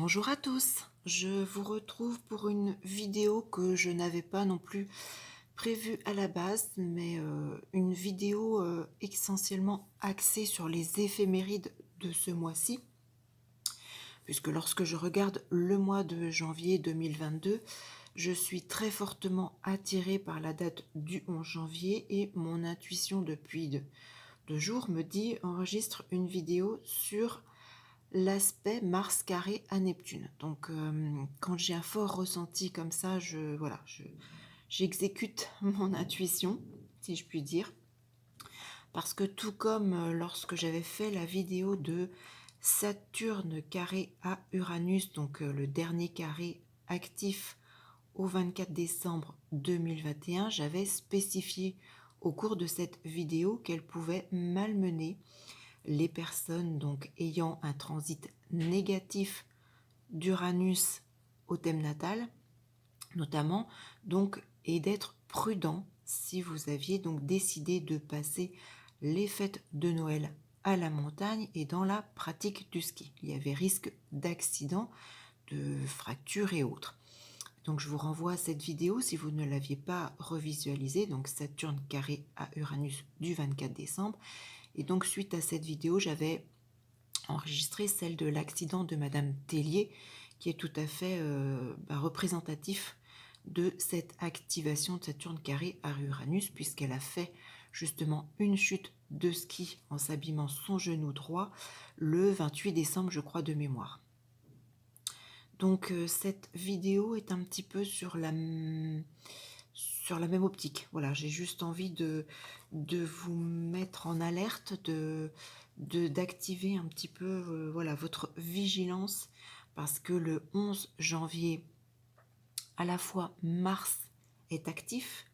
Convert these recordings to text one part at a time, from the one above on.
Bonjour à tous, je vous retrouve pour une vidéo que je n'avais pas non plus prévue à la base, mais une vidéo essentiellement axée sur les éphémérides de ce mois-ci, puisque lorsque je regarde le mois de janvier 2022, je suis très fortement attirée par la date du 11 janvier et mon intuition depuis deux jours me dit enregistre une vidéo sur l'aspect Mars carré à Neptune. Donc, quand j'ai un fort ressenti comme ça, j'exécute mon intuition, si je puis dire. Parce que tout comme lorsque j'avais fait la vidéo de Saturne carré à Uranus, donc le dernier carré actif au 24 décembre 2021, j'avais spécifié au cours de cette vidéo qu'elle pouvait malmener les personnes donc ayant un transit négatif d'Uranus au thème natal, notamment, donc, et d'être prudent si vous aviez donc décidé de passer les fêtes de Noël à la montagne et dans la pratique du ski. Il y avait risque d'accident, de fractures et autres. Donc je vous renvoie à cette vidéo si vous ne l'aviez pas revisualisée, donc Saturne carré à Uranus du 24 décembre. Et donc suite à cette vidéo, j'avais enregistré celle de l'accident de Madame Tellier, qui est tout à fait représentatif de cette activation de Saturne carré à Uranus, puisqu'elle a fait justement une chute de ski en s'abîmant son genou droit le 28 décembre, je crois, de mémoire. Donc cette vidéo est un petit peu sur la même optique. Voilà, j'ai juste envie de vous mettre en alerte, d'activer un petit peu voilà, votre vigilance, parce que le 11 janvier, à la fois Mars est actif,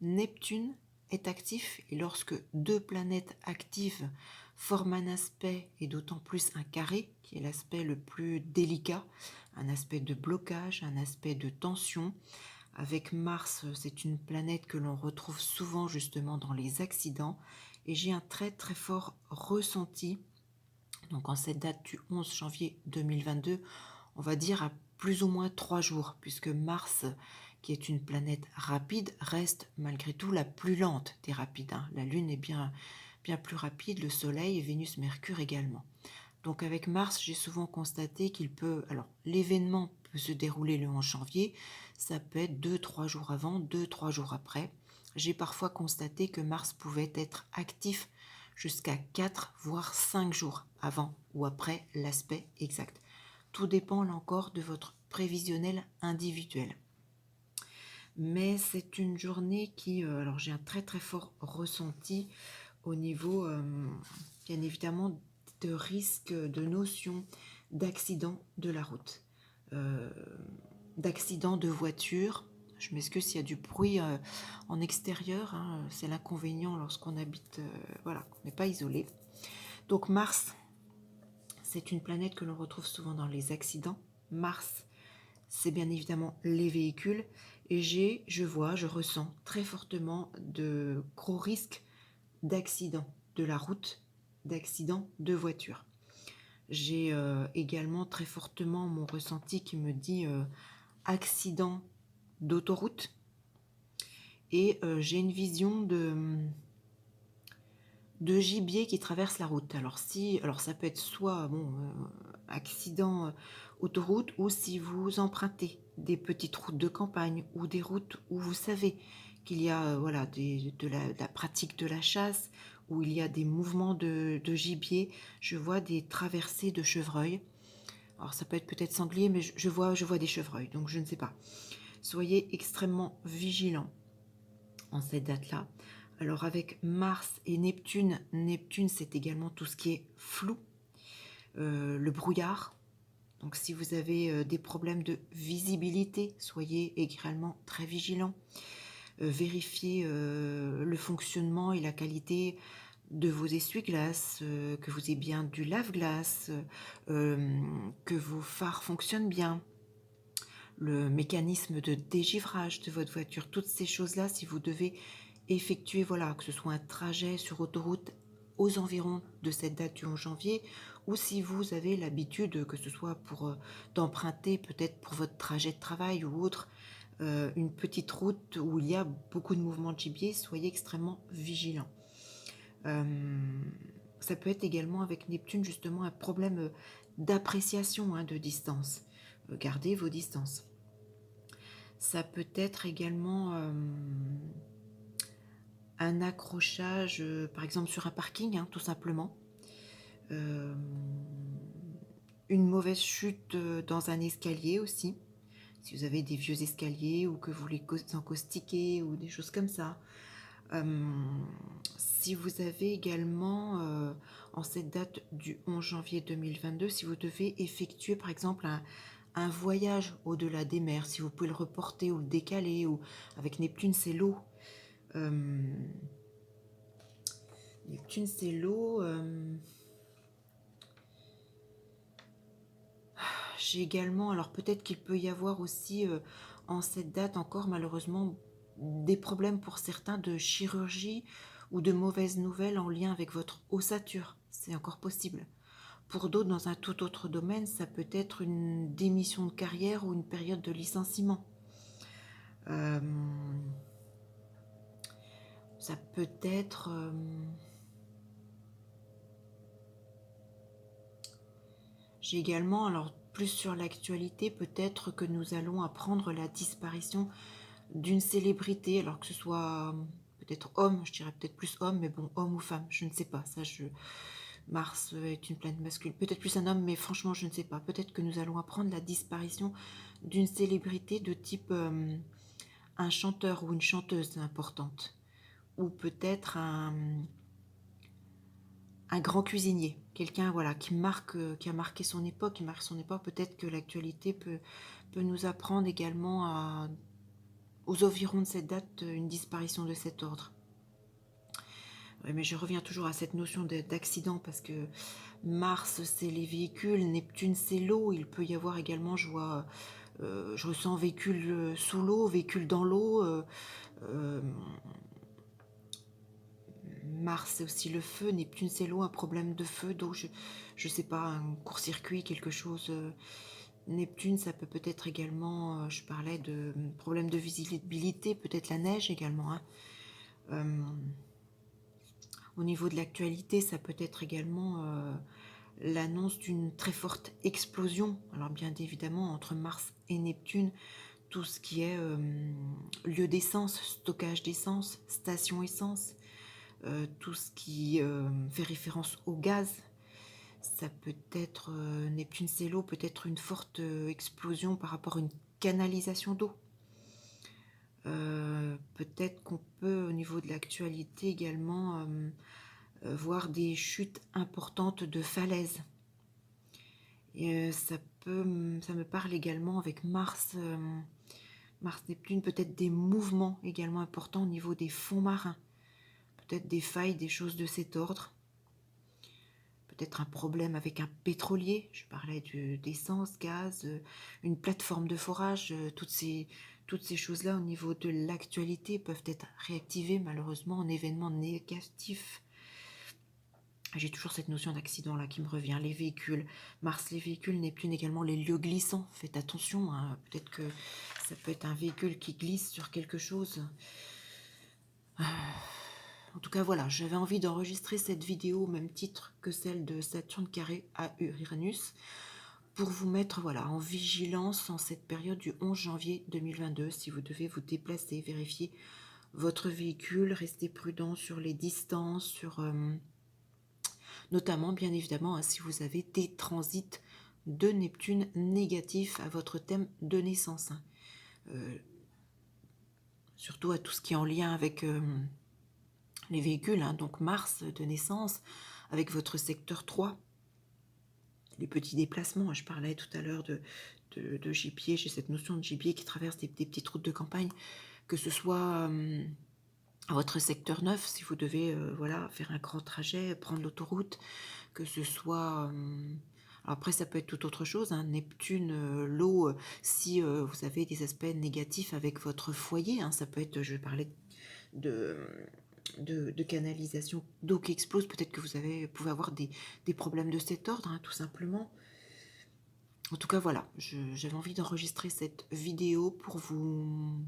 Neptune est actif, et lorsque deux planètes actives forment un aspect, et d'autant plus un carré, qui est l'aspect le plus délicat, un aspect de blocage, un aspect de tension. Avec Mars, c'est une planète que l'on retrouve souvent justement dans les accidents, et j'ai un très très fort ressenti, donc en cette date du 11 janvier 2022, on va dire à plus ou moins 3 jours, puisque Mars, qui est une planète rapide, reste malgré tout la plus lente des rapides. La Lune est bien plus rapide, le Soleil et Vénus, Mercure également. Donc avec Mars, j'ai souvent constaté qu'il peut... Alors, l'événement peut se dérouler le 11 janvier, ça peut être 2-3 jours avant, 2-3 jours après. J'ai parfois constaté que Mars pouvait être actif jusqu'à 4 voire 5 jours avant ou après l'aspect exact. Tout dépend là encore de votre prévisionnel individuel. Mais c'est une journée qui... alors j'ai un très très fort ressenti au niveau, bien évidemment, de risque, de notion d'accident de la route, euh, d'accident de voiture. Je m'excuse s'il y a du bruit en extérieur, hein, c'est l'inconvénient lorsqu'on habite, voilà, qu'on n'est pas isolé. Donc Mars, c'est une planète que l'on retrouve souvent dans les accidents. Mars, c'est bien évidemment les véhicules, et je ressens très fortement de gros risques d'accident de la route, d'accident de voiture. J'ai également très fortement mon ressenti qui me dit accident d'autoroute, et j'ai une vision de gibier qui traverse la route. Alors ça peut être soit accident autoroute, ou si vous empruntez des petites routes de campagne ou des routes où vous savez qu'il y a voilà de la pratique de la chasse, où il y a des mouvements de gibier. Je vois des traversées de chevreuils. Alors ça peut être peut-être sanglier, mais je vois des chevreuils, donc je ne sais pas. Soyez extrêmement vigilants en cette date-là. Alors avec Mars et Neptune, Neptune c'est également tout ce qui est flou, le brouillard. Donc si vous avez des problèmes de visibilité, soyez également très vigilants. Vérifiez le fonctionnement et la qualité de vos essuie-glaces, que vous ayez bien du lave-glace, que vos phares fonctionnent bien, le mécanisme de dégivrage de votre voiture, toutes ces choses-là, si vous devez effectuer, voilà, que ce soit un trajet sur autoroute aux environs de cette date du 11 janvier, ou si vous avez l'habitude, que ce soit pour d'emprunter peut-être pour votre trajet de travail ou autre, une petite route où il y a beaucoup de mouvements de gibier, soyez extrêmement vigilants. Ça peut être également avec Neptune justement un problème d'appréciation de distance. Gardez vos distances. Ça peut être également un accrochage, par exemple sur un parking, tout simplement. Une mauvaise chute dans un escalier aussi. Si vous avez des vieux escaliers ou que vous les encaustiquez ou des choses comme ça. Si vous avez également, en cette date du 11 janvier 2022, si vous devez effectuer par exemple un voyage au-delà des mers, si vous pouvez le reporter ou le décaler, ou avec Neptune c'est l'eau. Neptune c'est l'eau. J'ai également, alors peut-être qu'il peut y avoir aussi en cette date encore malheureusement des problèmes pour certains de chirurgie ou de mauvaises nouvelles en lien avec votre ossature. C'est encore possible. Pour d'autres, dans un tout autre domaine, ça peut être une démission de carrière ou une période de licenciement. Ça peut être... J'ai également, alors plus sur l'actualité, peut-être que nous allons apprendre la disparition d'une célébrité, alors que ce soit peut-être homme, je dirais peut-être plus homme, mais bon, homme ou femme, je ne sais pas. Mars est une planète masculine, peut-être plus un homme, mais franchement, je ne sais pas. Peut-être que nous allons apprendre la disparition d'une célébrité de type un chanteur ou une chanteuse importante, ou peut-être un grand cuisinier, quelqu'un voilà qui a marqué son époque, Peut-être que l'actualité peut nous apprendre également aux environs de cette date une disparition de cet ordre. Ouais, mais je reviens toujours à cette notion d'accident parce que Mars c'est les véhicules, Neptune c'est l'eau. Il peut y avoir également, je ressens véhicule sous l'eau, véhicule dans l'eau. Mars c'est aussi le feu, Neptune c'est l'eau, un problème de feu, d'eau, je sais pas, un court-circuit, quelque chose. Neptune ça peut-être également, je parlais de problème de visibilité, peut-être la neige également. Au niveau de l'actualité, ça peut être également l'annonce d'une très forte explosion. Alors bien évidemment, entre Mars et Neptune, tout ce qui est lieu d'essence, stockage d'essence, station essence, tout ce qui fait référence au gaz. Ça peut être, Neptune c'est l'eau, peut-être une forte explosion par rapport à une canalisation d'eau. Peut-être qu'on peut, au niveau de l'actualité également, voir des chutes importantes de falaises. Et ça me parle également avec Mars, Mars-Neptune, peut-être des mouvements également importants au niveau des fonds marins. Peut-être des failles, des choses de cet ordre. Peut-être un problème avec un pétrolier, je parlais d'essence, gaz, une plateforme de forage, toutes ces choses-là au niveau de l'actualité peuvent être réactivées malheureusement en événements négatifs. J'ai toujours cette notion d'accident là qui me revient, les véhicules, Mars les véhicules, Neptune également les lieux glissants, faites attention, peut-être que ça peut être un véhicule qui glisse sur quelque chose. En tout cas, voilà, j'avais envie d'enregistrer cette vidéo au même titre que celle de Saturne carré à Uranus pour vous mettre voilà, en vigilance en cette période du 11 janvier 2022. Si vous devez vous déplacer, vérifier votre véhicule, restez prudent sur les distances, notamment, bien évidemment, si vous avez des transits de Neptune négatifs à votre thème de naissance. Surtout à tout ce qui est en lien avec les véhicules, donc Mars de naissance, avec votre secteur 3, les petits déplacements. Je parlais tout à l'heure de gibier, j'ai cette notion de gibier qui traverse des petites routes de campagne, que ce soit à votre secteur 9, si vous devez voilà, faire un grand trajet, prendre l'autoroute, que ce soit... après, ça peut être tout autre chose, Neptune, l'eau, si vous avez des aspects négatifs avec votre foyer, ça peut être, je parlais de canalisation d'eau qui explose. Peut-être que pouvez avoir des problèmes de cet ordre, hein, tout simplement. En tout cas, voilà, j'avais envie d'enregistrer cette vidéo pour vous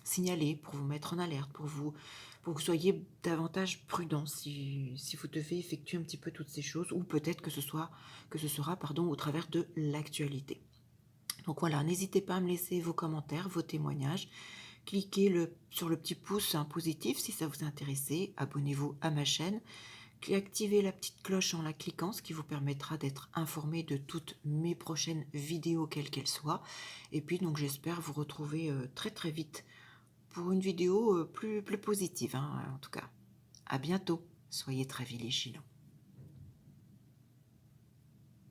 signaler, pour vous mettre en alerte, pour que vous soyez davantage prudent si vous devez effectuer un petit peu toutes ces choses, ou peut-être que ce sera au travers de l'actualité. Donc voilà, n'hésitez pas à me laisser vos commentaires, vos témoignages. Cliquez sur le petit pouce positif si ça vous intéresse. Abonnez-vous à ma chaîne. Activez la petite cloche en la cliquant, ce qui vous permettra d'être informé de toutes mes prochaines vidéos, quelles qu'elles soient. Et puis donc j'espère vous retrouver très très vite pour une vidéo plus positive, hein, en tout cas. À bientôt. Soyez très vigilants.